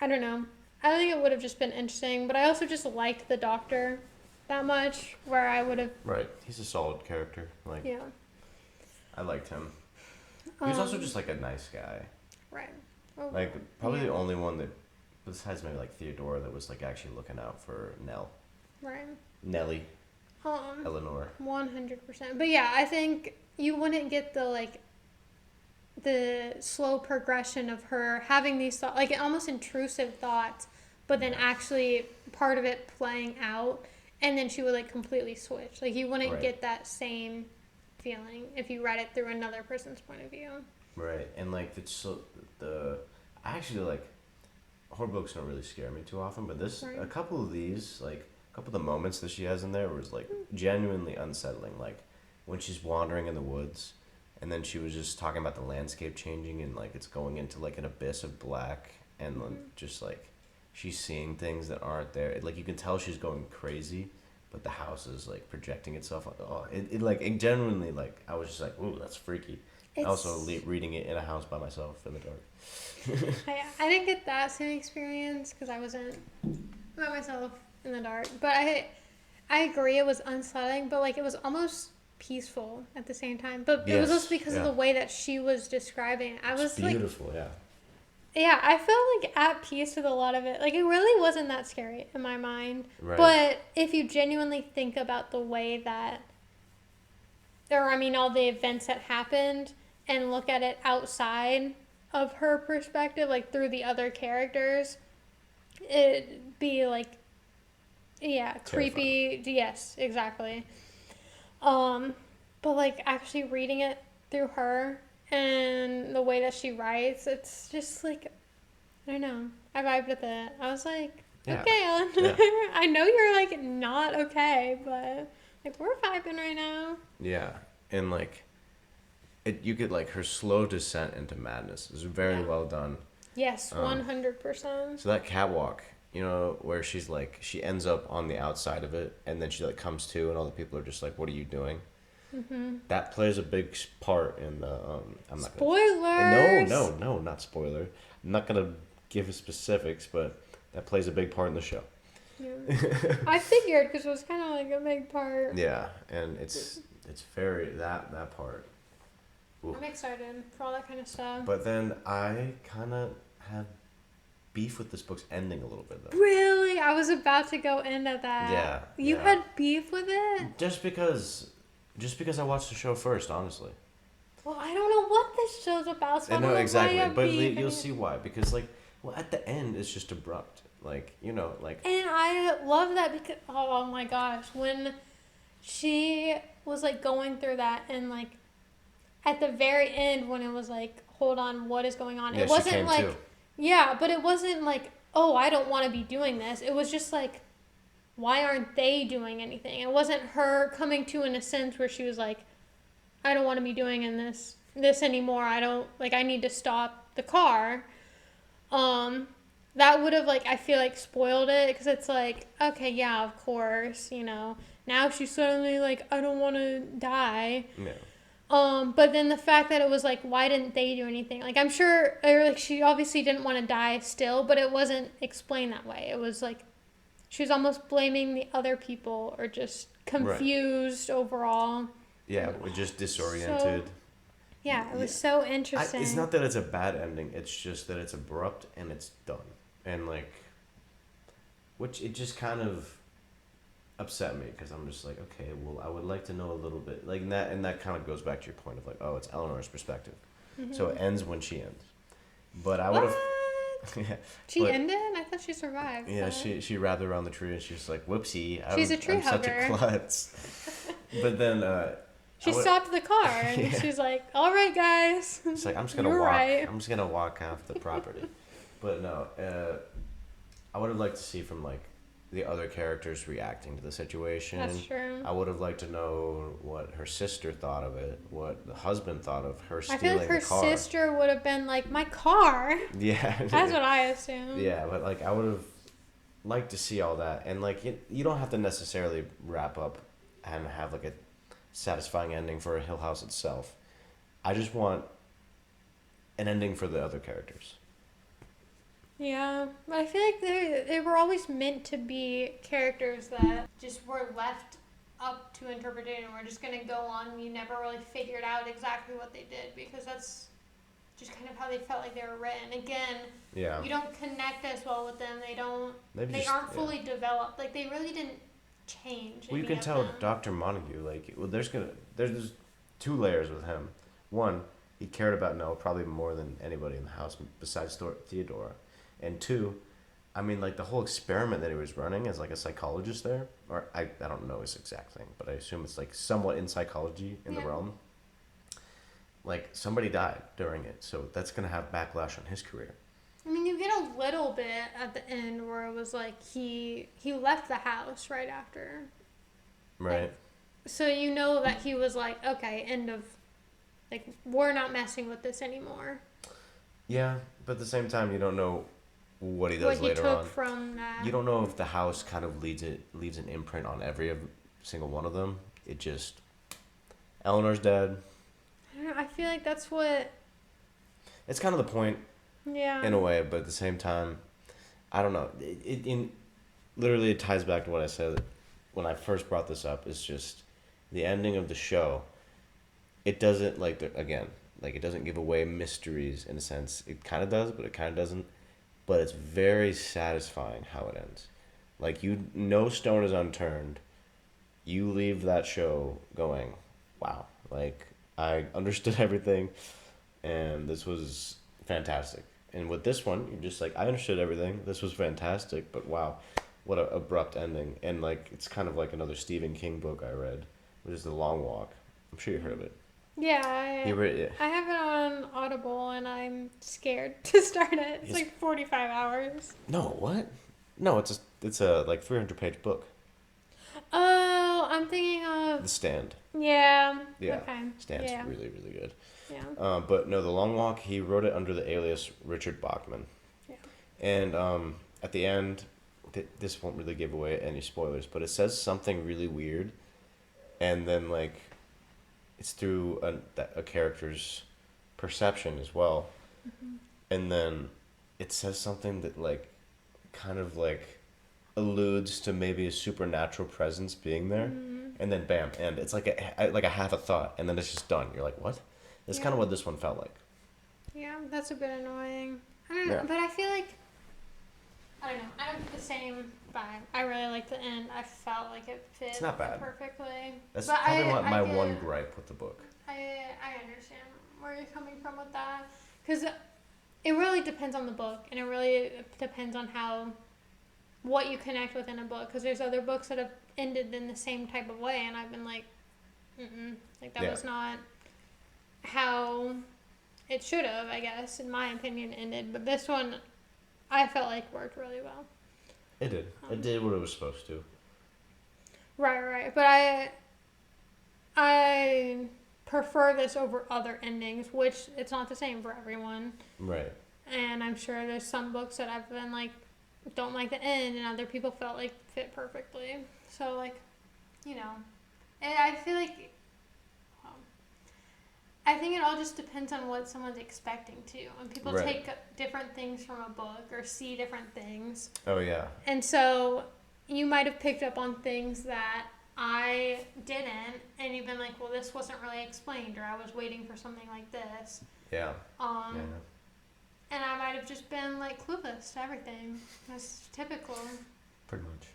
I don't know. I think it would have just been interesting, but I also just liked the doctor that much, where I would have... Right. He's a solid character. Like, yeah. I liked him. He was also just like a nice guy. Right. Oh, like, probably the only one that, besides maybe like Theodora, that was like actually looking out for Nell. Right. Nellie. Eleanor. 100%. But yeah, I think you wouldn't get the slow progression of her having these thoughts, like almost intrusive thoughts, but then actually part of it playing out, and then she would like completely switch. Like you wouldn't get that same feeling if you read it through another person's point of view. Right, and like I actually like horror books don't really scare me too often, but a couple of these, like a couple of the moments that she has in there was like genuinely unsettling. Like when she's wandering in the woods, and then she was just talking about the landscape changing and like it's going into like an abyss of black, and just like she's seeing things that aren't there. Like you can tell she's going crazy, but the house is like projecting itself. It genuinely, like I was just like, ooh, that's freaky. Also reading it in a house by myself in the dark. I didn't get that same experience because I wasn't by myself in the dark. But I agree it was unsettling, but like it was almost peaceful at the same time. But it was also because of the way that she was describing it. It's beautiful, yeah. Yeah, I felt like at peace with a lot of it. Like it really wasn't that scary in my mind. Right. But if you genuinely think about the way that, all the events that happened, and look at it outside of her perspective, like through the other characters, it'd be like, creepy. Yes, exactly. But like actually reading it through her and the way that she writes, it's just like, I don't know. I vibed with it. I was like, okay, Ellen. Yeah. I know you're like not okay, but like we're vibing right now. Yeah, and like, you get like her slow descent into madness is very well done. Yes, 100%. So that catwalk, where she's like, she ends up on the outside of it, and then she like comes to, and all the people are just like, "What are you doing?" Mm-hmm. That plays a big part in the. I'm not. Spoilers. No, not spoiler. I'm not gonna give specifics, but that plays a big part in the show. Yeah. I figured because it was kind of like a big part. Yeah, and it's very that part. Ooh. I'm excited for all that kind of stuff. But then I kind of have beef with this book's ending a little bit, though. Really? I was about to go into that. Yeah. You had beef with it? Just because I watched the show first, honestly. Well, I don't know what this show's about, so I don't know exactly. But you'll see why. Because, at the end, it's just abrupt. And I love that because, oh my gosh, when she was, going through that and, at the very end when it was hold on, what is going on? Yeah, it wasn't too. Yeah, but it wasn't oh, I don't want to be doing this. It was just why aren't they doing anything? It wasn't her coming to in a sense where she was I don't want to be doing this anymore. I don't I need to stop the car. That would have I feel spoiled it because it's okay, yeah, of course, now she's suddenly I don't want to die. Yeah. But then the fact that it was why didn't they do anything? I'm sure, or she obviously didn't want to die still, but it wasn't explained that way. It was she was almost blaming the other people or just confused overall. Yeah, we're just disoriented. It was so interesting. It's not that it's a bad ending. It's just that it's abrupt and it's done. And which it just kind of upset me because I'm just okay, well, I would like to know a little bit that, and that kind of goes back to your point of oh, it's Eleanor's perspective. Mm-hmm. So it ends when she ends. But I would have. She ended? I thought she survived. Yeah, she wrapped around the tree and she's whoopsie. She's a tree hugger. Such a klutz. But then she stopped the car and she's all right, guys. It's I'm just gonna walk. Right. I'm just gonna walk off the property. But no, I would have liked to see from the other characters reacting to the situation. That's true. I would have liked to know what her sister thought of it, what the husband thought of her stealing the car. I feel her sister would have been my car. Yeah. That's what I assume. Yeah, but I would have liked to see all that. And you don't have to necessarily wrap up and have a satisfying ending for Hill House itself. I just want an ending for the other characters. Yeah, but I feel they were always meant to be characters that just were left up to interpretation. We're just going to go on and you never really figured out exactly what they did because that's just kind of how they felt they were written. Again, you don't connect as well with them. They aren't fully developed. They really didn't change. Well, you any can of tell them. Dr. Montague, like, well, there's 2 layers with him. One, he cared about Noah probably more than anybody in the house besides Theodora. And 2, I mean, like, the whole experiment that he was running as, like, a psychologist there, or I don't know his exact thing, but I assume it's, like, somewhat in psychology in the realm. Like, somebody died during it, so that's going to have backlash on his career. I mean, you get a little bit at the end where it was like he left the house right after. Right. Like, so you know that he was like, okay, end of, like, we're not messing with this anymore. Yeah, but at the same time, you don't know what he does what he later took on. from that. You don't know if the house kind of leaves an imprint on every single one of them. It just, Eleanor's dead. I don't know, I feel like that's what. It's kind of the point. Yeah. In a way, but at the same time, I don't know. Literally, it ties back to what I said when I first brought this up. It's just the ending of the show. It doesn't it doesn't give away mysteries in a sense. It kind of does, but it kind of doesn't. But it's very satisfying how it ends. Like, no stone is unturned. You leave that show going, wow. Like, I understood everything, and this was fantastic. And with this one, you're just like, I understood everything. This was fantastic, but wow, what an abrupt ending. And, like, it's kind of like another Stephen King book I read, which is The Long Walk. I'm sure you heard of it. Yeah, I have it on Audible, and I'm scared to start it. It's like 45 hours. No, what? No, it's a like 300-page book. Oh, I'm thinking of The Stand. Yeah. Yeah. Okay. Stand's really, really good. Yeah. But no, The Long Walk, he wrote it under the alias Richard Bachman. Yeah. And at the end, this won't really give away any spoilers, but it says something really weird, and then, like, it's through a character's perception as well. Mm-hmm. And then it says something that, like, kind of, like, alludes to maybe a supernatural presence being there. Mm-hmm. And then bam, and it's like a half a thought, and then it's just done. You're like, what? That's kind of what this one felt like. Yeah, that's a bit annoying. I don't know, but I feel like, I don't know, I don't get the same vibe. I really like the end. I felt like it fit It's not bad. perfectly. That's but probably my one gripe with the book. I understand where you're coming from with that. Because it really depends on the book, and it really depends on what you connect with in a book. Because there's other books that have ended in the same type of way, and I've been like, like, that was not how it should have, I guess, in my opinion, ended. But this one, I felt like worked really well. It did. It did what it was supposed to. Right. But I prefer this over other endings, which it's not the same for everyone. Right. And I'm sure there's some books that I've been like, don't like the end, and other people felt like fit perfectly. So, like, and I feel like, I think it all just depends on what someone's expecting to. And people take different things from a book or see different things. Oh, yeah. And so you might have picked up on things that I didn't, and you've been like, well, this wasn't really explained, or I was waiting for something like this. Yeah. And I might have just been, like, clueless to everything. That's typical. Pretty much.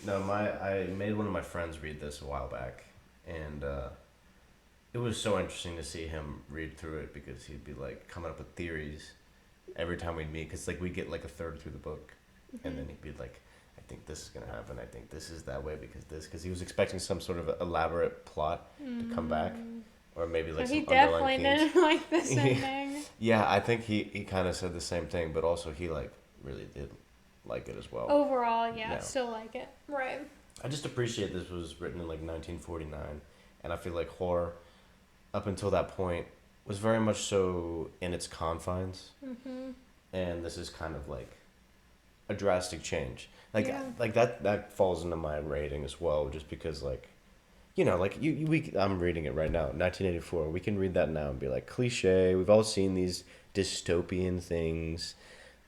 No, I made one of my friends read this a while back, and it was so interesting to see him read through it, because he'd be, like, coming up with theories every time we'd meet, because, like, we'd get, like, a third through the book, and then he'd be like, I think this is going to happen, I think this is that way because he was expecting some sort of elaborate plot to come back, or maybe, like, some underlying themes. He definitely didn't like this ending. Yeah, I think he kind of said the same thing, but also he, like, really did like it as well. Overall, yeah, still like it. Right. I just appreciate this was written in, like, 1949, and I feel like horror, up until that point, was very much so in its confines. Mm-hmm. And this is kind of like a drastic change. Like, like that falls into my rating as well, just because, like, like I'm reading it right now, 1984. We can read that now and be like, cliche. We've all seen these dystopian things,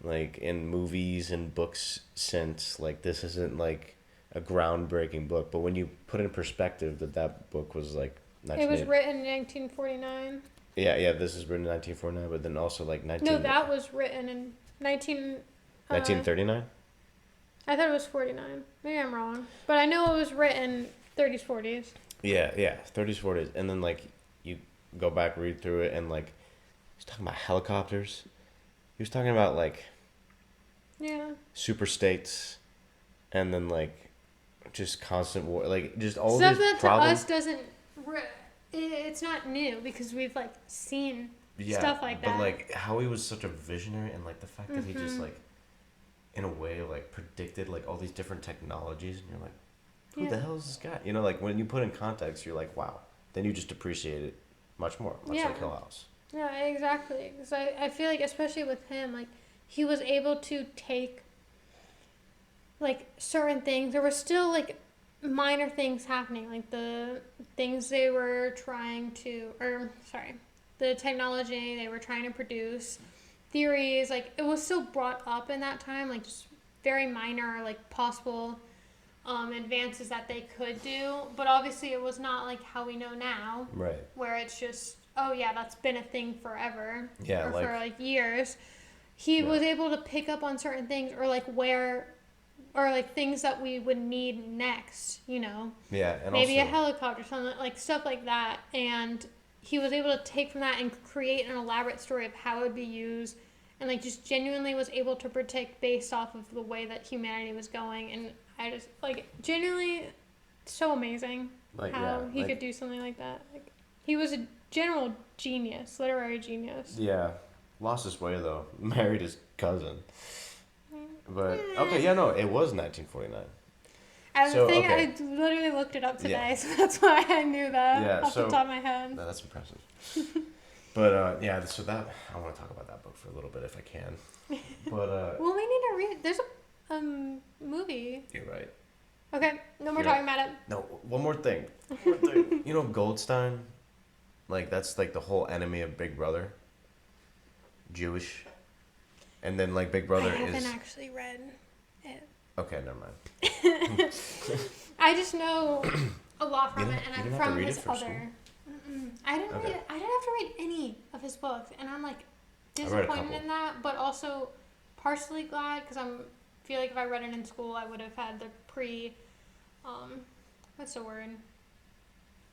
like, in movies and books since. Like, this isn't like a groundbreaking book, but when you put in perspective that book was like, it was written in 1949. Yeah, this is written in 1949, but then also, like, No, that was written in 1939? I thought it was 49. Maybe I'm wrong. But I know it was written 30s, 40s. Yeah, 30s, 40s. And then, like, you go back, read through it, and, like, he's talking about helicopters. He was talking about, like, super states, and then, like, just constant war. Like, just all stuff these that problems. to us doesn't... It's not new because we've, like, seen stuff like that. But, like, how he was such a visionary, and, like, the fact that he just, like, in a way, like, predicted, like, all these different technologies, and you're like, who the hell is this guy? You know, like, when you put in context, you're like, wow. Then you just appreciate it much more, much like Hill House. Yeah, exactly. Because I feel like, especially with him, like, he was able to take, like, certain things. There were still, like, minor things happening. Like, the things they were trying to... the technology they were trying to produce, theories, like, it was still brought up in that time, like, just very minor, like, possible advances that they could do, but obviously it was not like how we know now, right? Where it's just, oh yeah, that's been a thing forever, or like, for like years. He was able to pick up on certain things, or like things that we would need next, you know? Yeah, and maybe also, a helicopter, something like stuff like that, and he was able to take from that and create an elaborate story of how it would be used, and like just genuinely was able to predict based off of the way that humanity was going. And I just like genuinely so amazing, like, how he could do something like that. Like, he was a general genius, literary genius. Yeah, lost his way though. Married his cousin. But okay, it was 1949. I literally looked it up today, so that's why I knew that off the top of my head. No, that's impressive. But so that I want to talk about that book for a little bit if I can. But well, we need to read. There's a movie. You're right. Okay, no more talking about it. No, one more thing. You know Goldstein? Like, that's like the whole enemy of Big Brother. Jewish. And then, like, Big Brother I haven't actually read it. Okay, never mind. I just know a lot from it, and I'm from his other. I didn't have to read any of his books, and I'm like disappointed in that, but also partially glad because feel like if I read it in school, I would have had the what's the word?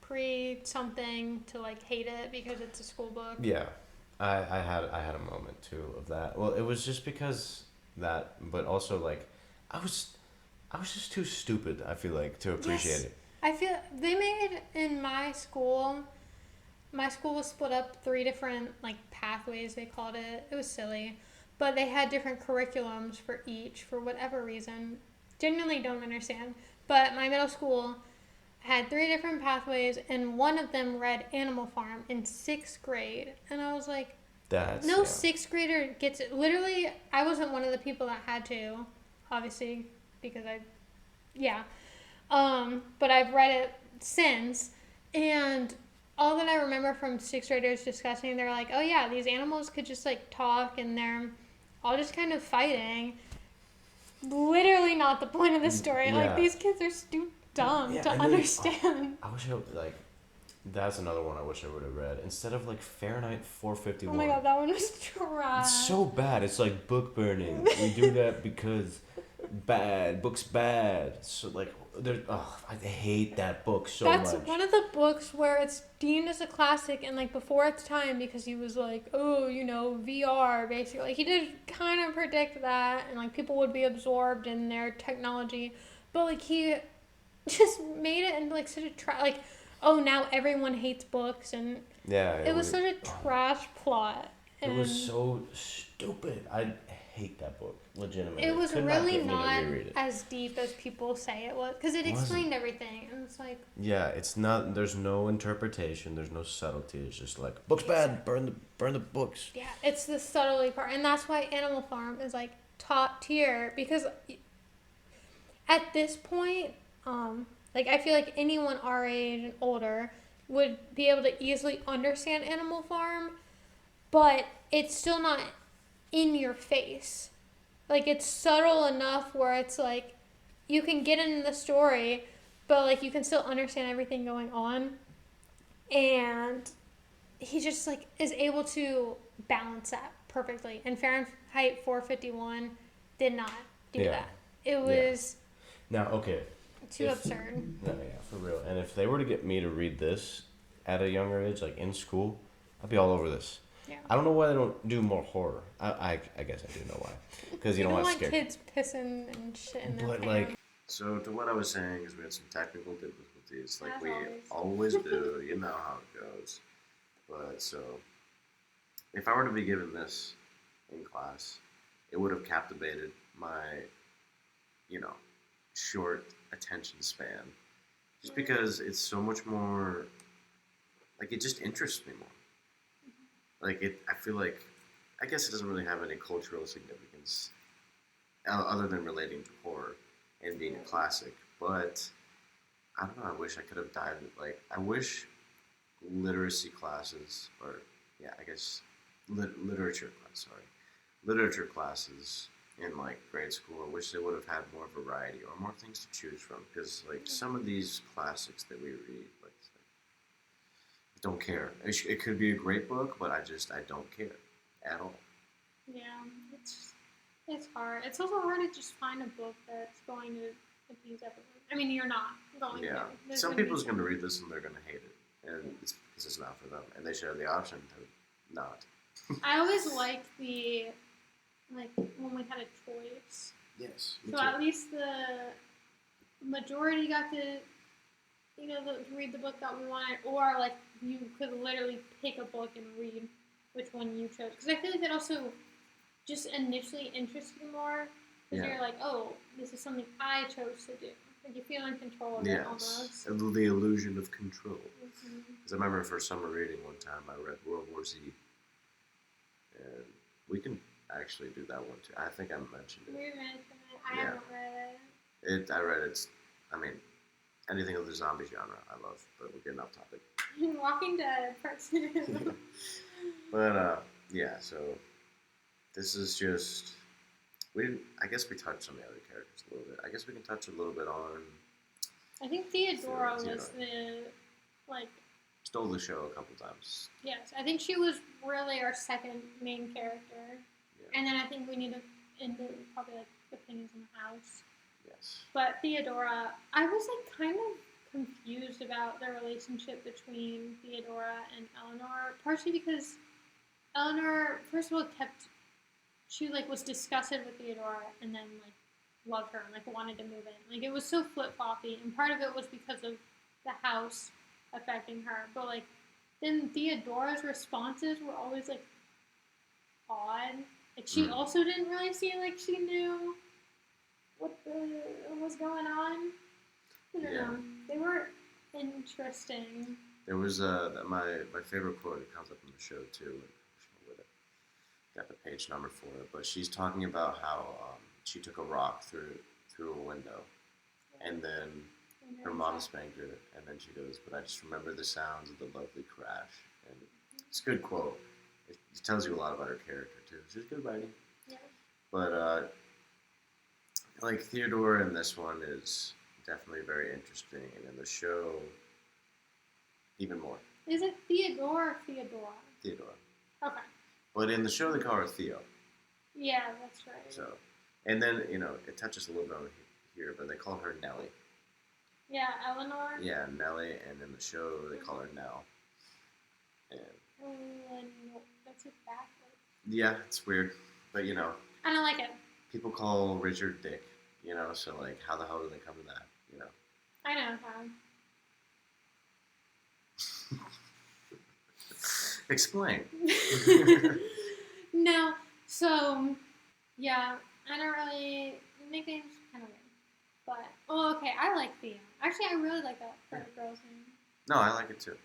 Pre-something to like hate it because it's a school book. Yeah, I had a moment too of that. Well, it was just because that, but also like I was just too stupid, I feel like, to appreciate it. I feel they made in my school was split up 3 different like pathways, they called it. It was silly. But they had different curriculums for each for whatever reason. Genuinely don't understand. But my middle school had 3 different pathways, and one of them read Animal Farm in 6th grade. And I was like, no 6th grader gets it. Literally, I wasn't one of the people that had to, obviously, because but I've read it since, and all that I remember from 6th graders discussing, they're like, oh yeah, these animals could just like talk, and they're all just kind of fighting. Literally not the point of the story. Like, these kids are too dumb to understand. I wish that's another one I wish I would have read. Instead of like Fahrenheit 451. Oh my god, that one was trash. It's so bad. It's like book burning. We do that because book's bad. So like I hate that book so much. That's one of the books where it's deemed as a classic and like before its time, because he was like, oh, VR basically. He did kind of predict that, and like people would be absorbed in their technology, but like he just made it into like such a like, oh, now everyone hates books, and it was such a trash plot. It was so stupid. I hate that book, legitimately. It was really not as deep as people say it was, because it explained everything, and it's like... Yeah, it's not, there's no interpretation, there's no subtlety, it's just like, book's bad, burn the books. Yeah, it's the subtlety part, and that's why Animal Farm is like top tier, because at this point, like I feel like anyone our age and older would be able to easily understand Animal Farm, but it's still not in your face. Like, it's subtle enough where it's like you can get into the story, but like you can still understand everything going on, and he just like is able to balance that perfectly. And Fahrenheit 451 did not do that. It was Now, okay. too absurd. No, yeah, for real. And if they were to get me to read this at a younger age, like in school, I'd be all over this. Yeah. I don't know why they don't do more horror. I guess I do know why. Because you don't want to scare kids pissing and shit in their But pants. like, so to what I was saying is we had some technical difficulties, like As we always. always do. You know how it goes. But so, if I were to be given this in class, it would have captivated my, short attention span. Just because it's so much more, like it just interests me more. Like I feel like, I guess it doesn't really have any cultural significance other than relating to horror and being a classic. But I don't know. I wish I could have dived. Like I wish literacy classes, or yeah, I guess literature class. Sorry, literature classes in like grade school. I wish they would have had more variety or more things to choose from. Because like some of these classics that we read, like I don't care. It could be a great book, but I don't care at all. Yeah, it's hard. It's also hard to just find a book that's going to appease everyone. I mean, you're not going to. There's Some gonna be people's going to read this and they're going to hate it, and it's because it's not for them, and they should have the option to not. I always liked when we had a choice. Yes. So at least the majority got to, read the book that we wanted, or like you could literally pick a book and read which one you chose. Because I feel like that also just initially interests you more. Because you're like, oh, this is something I chose to do. Like you feel in control of it almost. The illusion of control. Because I remember for summer reading one time I read World War Z. And we can actually do that one too. I think I mentioned it. We mentioned it. I haven't read it. I read it. I mean, anything of the zombie genre I love, but we're getting off topic. Walking Dead, part 2. But, so this is just, I guess we touched on the other characters a little bit. I guess we can touch a little bit on. I think Theodora was the, stole the show a couple times. Yes, I think she was really our second main character. Yeah. And then I think we need to end it with probably opinions in the house. Yes. But Theodora, I was kind of confused about the relationship between Theodora and Eleanor, partially because Eleanor, first of all, she was disgusted with Theodora and then loved her and wanted to move in. It was so flip-floppy, and part of it was because of the house affecting her. But then Theodora's responses were always odd. She also didn't really seem like she knew what was going on. I don't know. They were interesting. There was my favorite quote. It comes up in the show too. Got the page number for it, but she's talking about how she took a rock through a window, and then her mom spanked her, and then she goes, "But I just remember the sounds of the lovely crash." And it's a good quote. It tells you a lot about her character too. She's good writing. Yeah. But Theodora in this one is definitely very interesting, and in the show, even more. Is it Theodora or Theodora? Theodora. Okay. But in the show, they call her Theo. Yeah, that's right. So, and then, it touches a little bit on here, but they call her Nellie. Yeah, Eleanor? Yeah, Nellie, and in the show, they call her Nell. And that's backwards. Yeah, it's weird, but, I don't like it. People call Richard Dick, so, how the hell do they come to that, I know how. Explain. No, so, yeah, I don't really, nicknames kind of weird. But, okay, I like Theo. Actually, I really like that girl's name. No, I like it too.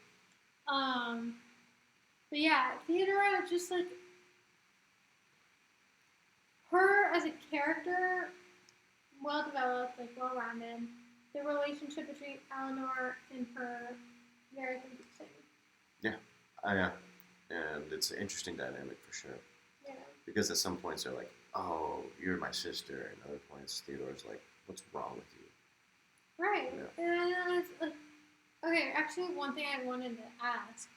But yeah, Theodora, just her as a character, well developed, well rounded. The relationship between Eleanor and her, very confusing. Yeah, and it's an interesting dynamic for sure. Yeah. Because at some points they're like, "Oh, you're my sister," and other points Theodora's like, "What's wrong with you?" Right. Yeah. And it's okay. Actually, one thing I wanted to ask: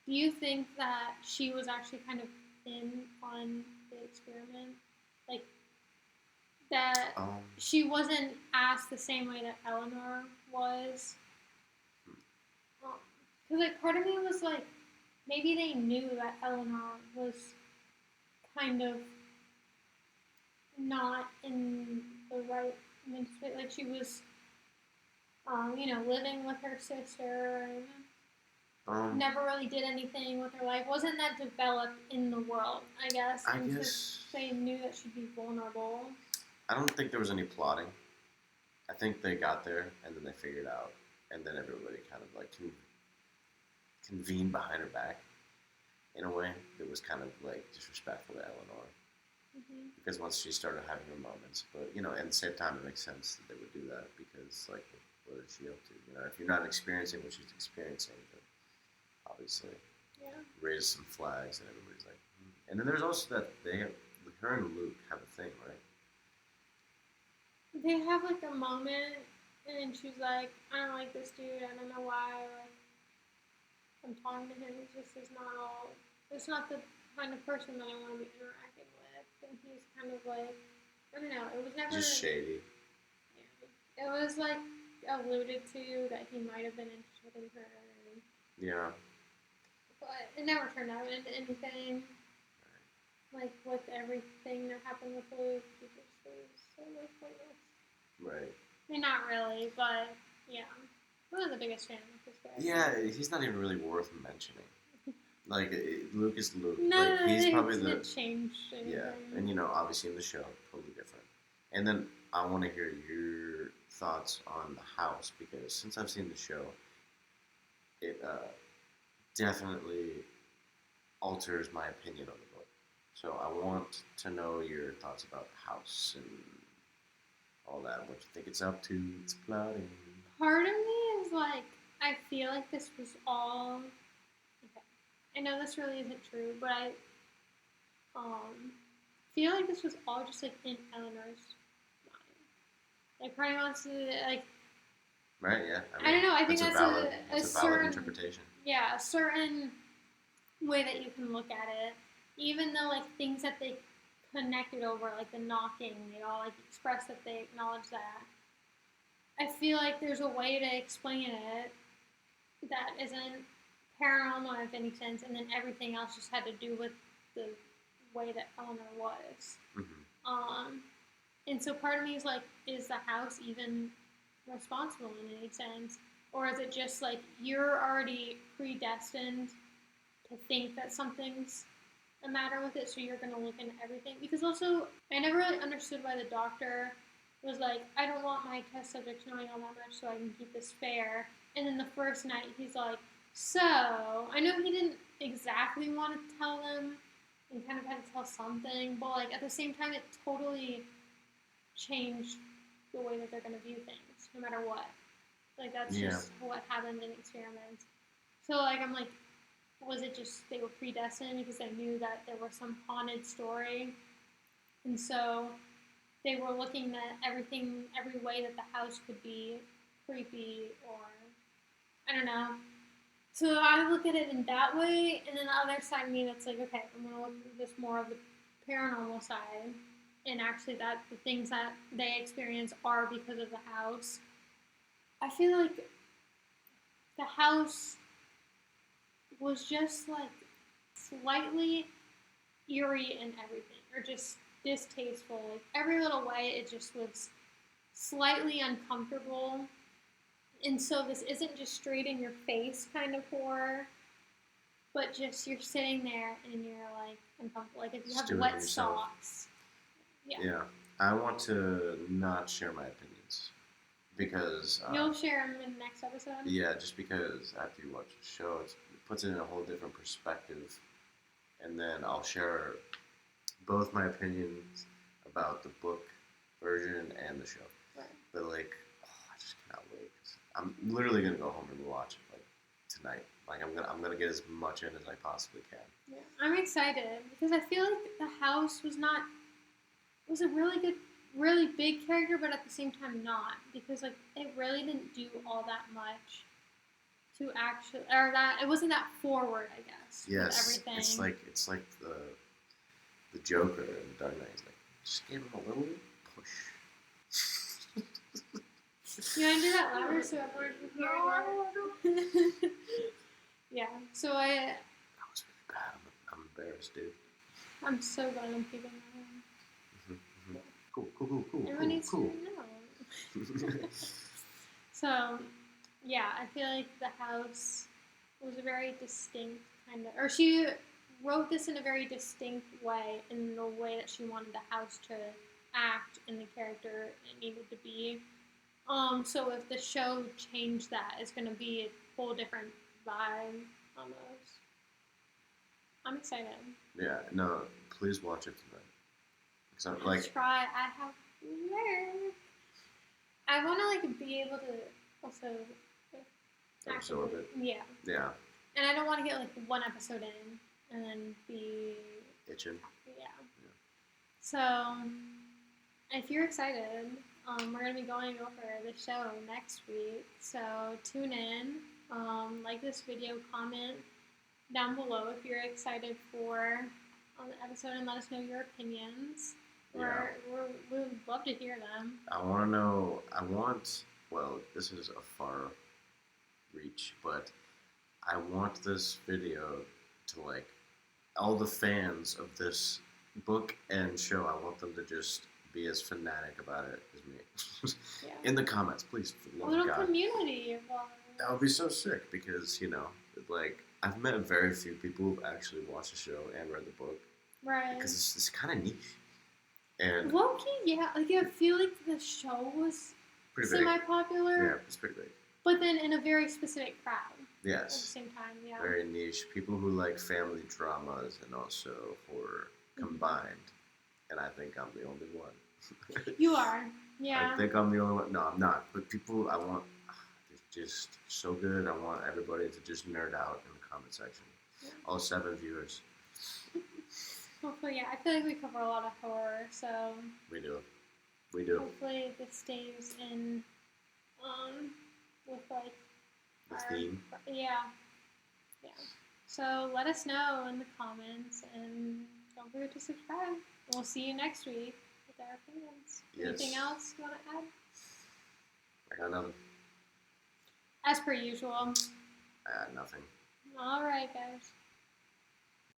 do you think that she was actually kind of in on the experiment? that she wasn't asked the same way that Eleanor was. Because, like, part of me was like, maybe they knew that Eleanor was kind of not in the right mental state. Like, she was, living with her sister and never really did anything with her life. Wasn't that developed in the world, I guess. I and guess so they knew that she'd be vulnerable. I don't think there was any plotting. I think they got there and then they figured out, and then everybody kind of like convened behind her back in a way that was kind of like disrespectful to Eleanor. Mm-hmm. Because once she started having her moments, but at the same time, it makes sense that they would do that because, like, what is she up to? If you're not experiencing what she's experiencing, then obviously raise some flags, and everybody's like. And then there's also that her and Luke have a thing, right? They have like a moment, and she's like, "I don't like this dude. I don't know why. Like, I'm talking to him. He just is not all. It's not the kind of person that I want to be interacting with." And he's kind of like, I don't know. It was never just shady. Yeah, it was like alluded to that he might have been interested in her. Yeah. But it never turned out into anything. Like with everything that happened with Luke, he just was so pointless. Right. I mean, not really, but yeah. I'm not the biggest fan of this guy. Yeah, he's not even really worth mentioning. Like, Luke is Luke. No, like, he's probably didn't change anything. Yeah, and obviously in the show, totally different. And then I want to hear your thoughts on the house, because since I've seen the show, it definitely alters my opinion on the book. So I want to know your thoughts about the house and all that. What you think it's up to? It's plotting. Part of me is like, I feel like this was all. Okay, I know this really isn't true, but I feel like this was all just like in Eleanor's mind. Like, probably wants to like. Right. Yeah. I don't know. I think that's a valid certain interpretation. Yeah, a certain way that you can look at it. Even though like things that they connected over, like the knocking, they all like express that they acknowledge that. I feel like there's a way to explain it that isn't paranormal in any sense, and then everything else just had to do with the way that Eleanor was. Mm-hmm. And so part of me is like, is the house even responsible in any sense? Or is it just like you're already predestined to think that something's a matter with it, so you're going to look into everything? Because also, I never really understood why the doctor was like, I don't want my test subjects knowing all that much so I can keep this fair. And then the first night, he's like, so, I know he didn't exactly want to tell them, he kind of had to tell something, but like at the same time, it totally changed the way that they're going to view things, no matter what. Like, that's just what happened in experiments. So, like, I'm like, was it just they were predestined because they knew that there was some haunted story? And so they were looking at everything, every way that the house could be creepy, or I don't know. So I look at it in that way, and then the other side of me that's like, okay, I'm going to look at this more of the paranormal side, and actually that the things that they experience are because of the house. I feel like the house was just like slightly eerie in everything, or just distasteful. Like every little way, it just was slightly uncomfortable. And so this isn't just straight in your face kind of horror, but just you're sitting there and you're like uncomfortable. Like if you have wet socks. Yeah. I want to not share my opinions because you'll share them in the next episode. Yeah, just because after you watch the show, it puts it in a whole different perspective, and then I'll share both my opinions about the book version and the show. Right. But like, I just cannot wait. I'm literally gonna go home and watch it like tonight. Like I'm gonna get as much in as I possibly can. Yeah, I'm excited because I feel like the house was a really good, really big character, but at the same time not, because like it really didn't do all that much to actually, or that it wasn't that forward, I guess. Yes, with everything. it's like the Joker in the Dark Knight. He's like, just give him a little You want to do that louder so everyone can hear you? Yeah. So That was really bad. I'm embarrassed, dude. I'm so glad I'm keeping that in. Cool. Everyone needs to know. So, yeah, I feel like the house was a very distinct kind of, or she wrote this in a very distinct way, in the way that she wanted the house to act and the character it needed to be. So if the show changed that, it's going to be a whole different vibe almost. I'm excited. Yeah, no, please watch it tonight. Because I'm I have work. I want to be able to also absorb it. Yeah. Yeah. And I don't want to get one episode in and then be itching. Yeah. So if you're excited, we're gonna be going over the show next week. So tune in, like this video, comment down below if you're excited for the episode, and let us know your opinions. Yeah. We would love to hear them. I want to know. Well, this is a far reach, but I want this video to all the fans of this book and show. I want them to just be as fanatic about it as me. Yeah. In the comments, please, for the love of God. A little community involved. That would be so sick because I've met very few people who've actually watched the show and read the book. Right. Because it's kind of niche. And low-key, yeah. I feel like the show was semi-popular. Yeah, it's pretty big. But then in a very specific crowd. Yes. At the same time, yeah. Very niche. People who like family dramas and also horror combined. And I think I'm the only one. You are. Yeah. I think I'm the only one. No, I'm not. But people, it's just so good. I want everybody to just nerd out in the comment section. Yeah. All 7 viewers. Hopefully, yeah. I feel like we cover a lot of horror, so... We do. Hopefully this stays in, with, the theme. Yeah. So let us know in the comments, and don't forget to subscribe. We'll see you next week with our opinions. Yes. Anything else you want to add? I got nothing. As per usual. I got nothing. All right, guys.